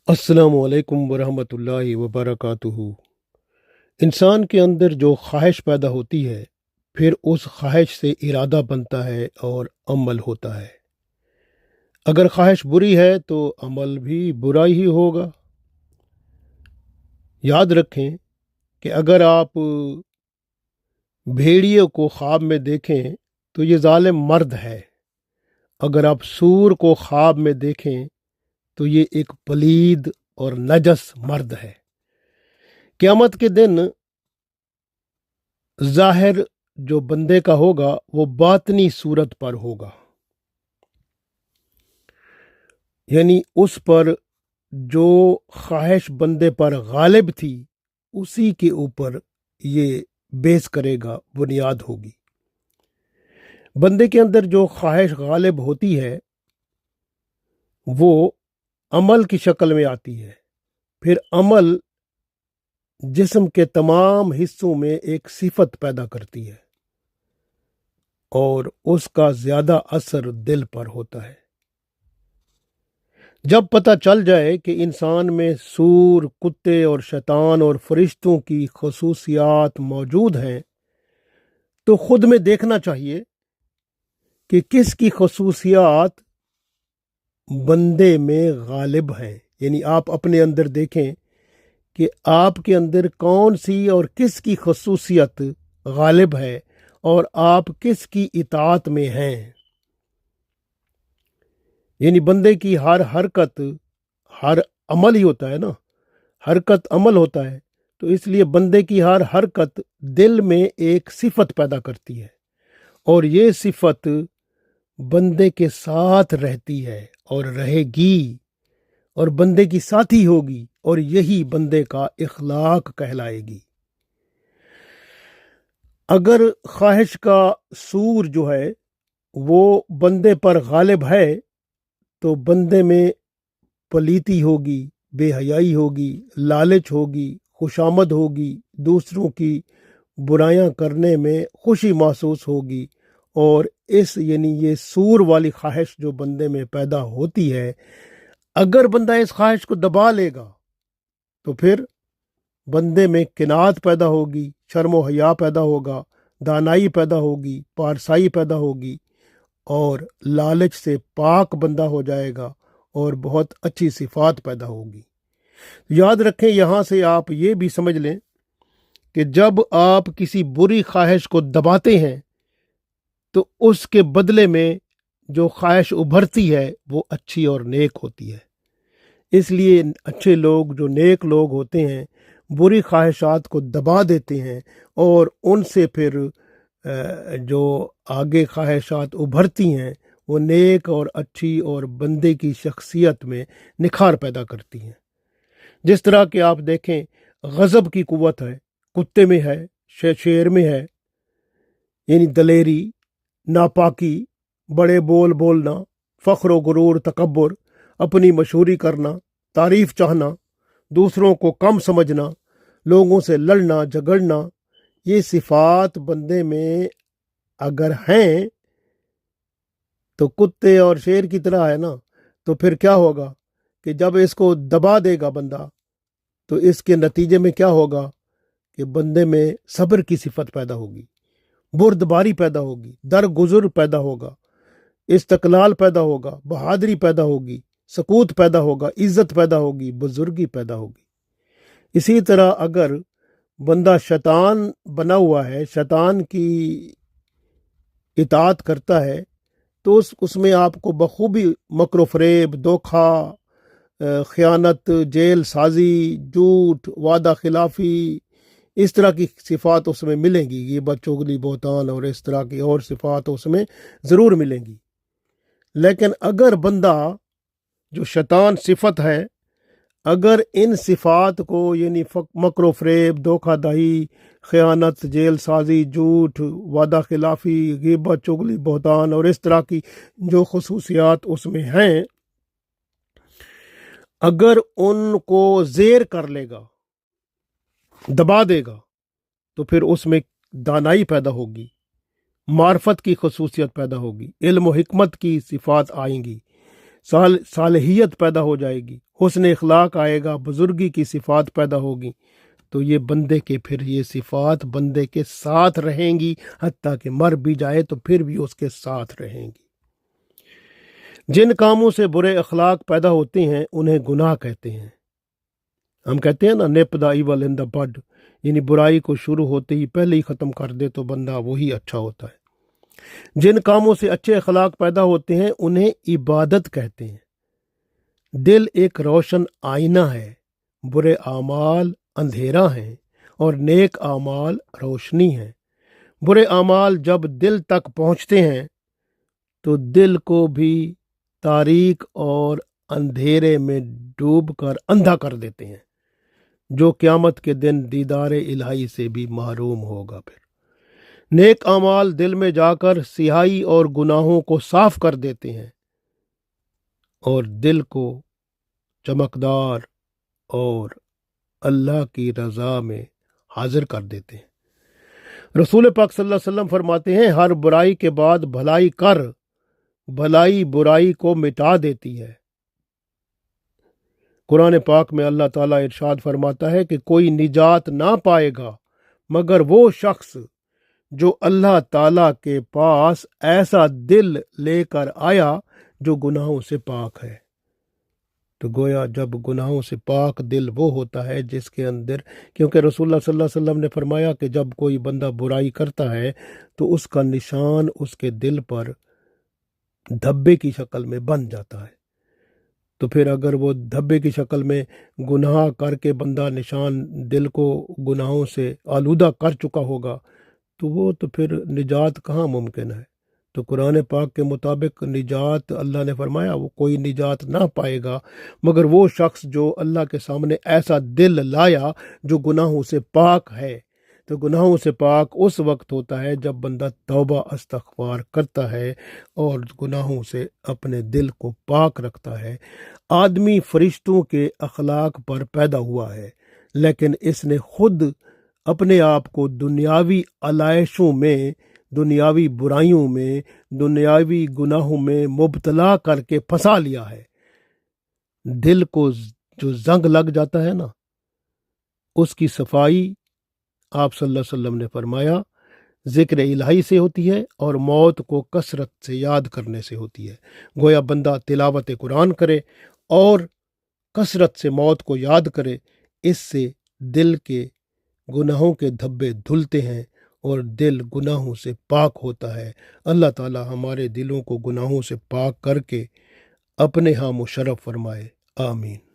अस्सलामु अलैकुम वरहमतुल्लाहि वबरकातुहू। इंसान के अंदर जो ख्वाहिश पैदा होती है, फिर उस ख्वाहिश से इरादा बनता है और अमल होता है। अगर ख्वाहिश बुरी है तो अमल भी बुरा ही होगा। याद रखें कि अगर आप भेड़िए को ख्वाब में देखें तो ये जालिम मर्द है। अगर आप सूर को ख्वाब में देखें तो ये एक पलीद और नजस मर्द है। क़यामत के दिन ज़ाहिर जो बंदे का होगा वो बातनी सूरत पर होगा, यानी उस पर जो ख्वाहिश बंदे पर गालिब थी उसी के ऊपर ये बेस करेगा, बुनियाद होगी। बंदे के अंदर जो ख्वाहिश गालिब होती है वो अमल की शक्ल में आती है। फिर अमल जिस्म के तमाम हिस्सों में एक सिफत पैदा करती है और उसका ज़्यादा असर दिल पर होता है। जब पता चल जाए कि इंसान में सूर, कुत्ते और शैतान और फरिश्तों की खसूसियात मौजूद हैं तो खुद में देखना चाहिए कि किसकी खसूसियात बंदे में गालिब हैं। यानी आप अपने अंदर देखें कि आपके अंदर कौन सी और किसकी खसूसियत गालिब है और आप किसकी इताअत में हैं। यानी बंदे की हर हरकत हर अमल ही होता है ना, हरकत अमल होता है, तो इसलिए बंदे की हर हरकत दिल में एक सिफत पैदा करती है और ये सिफत बंदे के साथ रहती है और रहेगी और बंदे की साथी होगी और यही बंदे का इखलाक कहलाएगी। अगर ख्वाहिश का सूर जो है वो बंदे पर गालिब है तो बंदे में पलीती होगी, बेहयाई होगी, लालच होगी, खुशामद होगी, दूसरों की बुराइयां करने में खुशी महसूस होगी और यानी ये सूर वाली ख्वाहिश जो बंदे में पैदा होती है, अगर बंदा इस ख्वाहिश को दबा लेगा तो फिर बंदे में किनात पैदा होगी, शर्म व हया पैदा होगा, दानाई पैदा होगी, पारसाई पैदा होगी और लालच से पाक बंदा हो जाएगा और बहुत अच्छी सिफात पैदा होगी। याद रखें, यहाँ से आप ये भी समझ लें कि जब आप किसी बुरी ख्वाहिश को दबाते हैं तो उसके बदले में जो ख्वाहिश उभरती है वो अच्छी और नेक होती है। इसलिए अच्छे लोग, जो नेक लोग होते हैं, बुरी ख्वाहिशात को दबा देते हैं और उनसे फिर जो आगे ख्वाहिशात उभरती हैं वो नेक और अच्छी और बंदे की शख्सियत में निखार पैदा करती हैं। जिस तरह कि आप देखें, गज़ब की कुव्वत है कुत्ते में है, शेर में है, यानी दलेरी, नापाकी, बड़े बोल बोलना, फ़ख्र व गुरूर, तकब्बुर, अपनी मशहूरी करना, तारीफ चाहना, दूसरों को कम समझना, लोगों से लड़ना झगड़ना, ये सिफात बंदे में अगर हैं तो कुत्ते और शेर की तरह है ना, तो फिर क्या होगा कि जब इसको दबा देगा बंदा तो इसके नतीजे में क्या होगा कि बंदे में सब्र की सिफत पैदा होगी, बुर्दबारी पैदा होगी, दरगुजुर पैदा होगा, इस्तकलाल पैदा होगा, बहादुरी पैदा होगी, सकूत पैदा होगा, इज्जत पैदा होगी, बुजुर्गी पैदा होगी। इसी तरह अगर बंदा शैतान बना हुआ है, शैतान की इताअत करता है, तो उसमें आपको बखूबी मक्र फरेब, धोखा, ख़यानत, जेल साजी, झूठ, वादा खिलाफी, इस तरह की सिफात उसमें मिलेंगी। ये बदचुगली, बोहतान और इस तरह की और सिफात उसमें ज़रूर मिलेंगी। लेकिन अगर बंदा जो शैतान सिफत है, अगर इन सिफात को यानी मक्र फरेब, धोखाधड़ी, ख़यानत, जेल साजी, झूठ, वादा खिलाफी, ग़ीबत, चुगली, बोहतान और इस तरह की जो खसूसियात उसमें हैं, अगर उनको ज़ेर कर लेगा, दबा देगा, तो फिर उसमें दानाई पैदा होगी, मार्फत की खसूसियत पैदा होगी, इल्म व हिकमत की सिफात आएंगी, صالحیت پیدا ہو جائے گی، حسن اخلاق آئے گا، بزرگی کی صفات پیدا ہوگی، تو یہ بندے کے پھر یہ صفات بندے کے ساتھ رہیں گی، حتیٰ کہ مر بھی جائے تو پھر بھی اس کے ساتھ رہیں گی۔ جن کاموں سے برے اخلاق پیدا ہوتے ہیں انہیں گناہ کہتے ہیں۔ ہم کہتے ہیں نا نپ دا ایول ان دا بڈ، یعنی برائی کو شروع ہوتے ہی پہلے ہی ختم کر دے تو بندہ وہی اچھا ہوتا ہے۔ جن کاموں سے اچھے اخلاق پیدا ہوتے ہیں انہیں عبادت کہتے ہیں۔ دل ایک روشن آئینہ ہے، برے اعمال اندھیرا ہیں اور نیک اعمال روشنی ہیں۔ برے اعمال جب دل تک پہنچتے ہیں تو دل کو بھی تاریک اور اندھیرے میں ڈوب کر اندھا کر دیتے ہیں، جو قیامت کے دن دیدار الہی سے بھی محروم ہوگا۔ پھر نیک اعمال دل میں جا کر سیاہی اور گناہوں کو صاف کر دیتے ہیں اور دل کو چمکدار اور اللہ کی رضا میں حاضر کر دیتے ہیں۔ رسول پاک صلی اللہ علیہ وسلم فرماتے ہیں، ہر برائی کے بعد بھلائی کر، بھلائی برائی کو مٹا دیتی ہے۔ قرآن پاک میں اللہ تعالیٰ ارشاد فرماتا ہے کہ کوئی نجات نہ پائے گا مگر وہ شخص جو اللہ تعالیٰ کے پاس ایسا دل لے کر آیا جو گناہوں سے پاک ہے۔ تو گویا جب گناہوں سے پاک دل وہ ہوتا ہے جس کے اندر، کیونکہ رسول اللہ صلی اللہ علیہ وسلم نے فرمایا کہ جب کوئی بندہ برائی کرتا ہے تو اس کا نشان اس کے دل پر دھبے کی شکل میں بن جاتا ہے۔ تو پھر اگر وہ دھبے کی شکل میں گناہ کر کے بندہ نشان دل کو گناہوں سے آلودہ کر چکا ہوگا تو وہ تو پھر نجات کہاں ممکن ہے۔ تو قرآن پاک کے مطابق نجات اللہ نے فرمایا وہ کوئی نجات نہ پائے گا مگر وہ شخص جو اللہ کے سامنے ایسا دل لایا جو گناہوں سے پاک ہے۔ تو گناہوں سے پاک اس وقت ہوتا ہے جب بندہ توبہ استغفار کرتا ہے اور گناہوں سے اپنے دل کو پاک رکھتا ہے۔ آدمی فرشتوں کے اخلاق پر پیدا ہوا ہے، لیکن اس نے خود اپنے آپ کو دنیاوی علائشوں میں، دنیاوی برائیوں میں، دنیاوی گناہوں میں مبتلا کر کے پھنسا لیا ہے۔ دل کو جو زنگ لگ جاتا ہے نا، اس کی صفائی آپ صلی اللہ علیہ وسلم نے فرمایا ذکر الہی سے ہوتی ہے اور موت کو کثرت سے یاد کرنے سے ہوتی ہے۔ گویا بندہ تلاوت قرآن کرے اور کثرت سے موت کو یاد کرے، اس سے دل کے گناہوں کے دھبے دھلتے ہیں اور دل گناہوں سے پاک ہوتا ہے۔ اللہ تعالی ہمارے دلوں کو گناہوں سے پاک کر کے اپنے ہاں مشرف فرمائے، آمین۔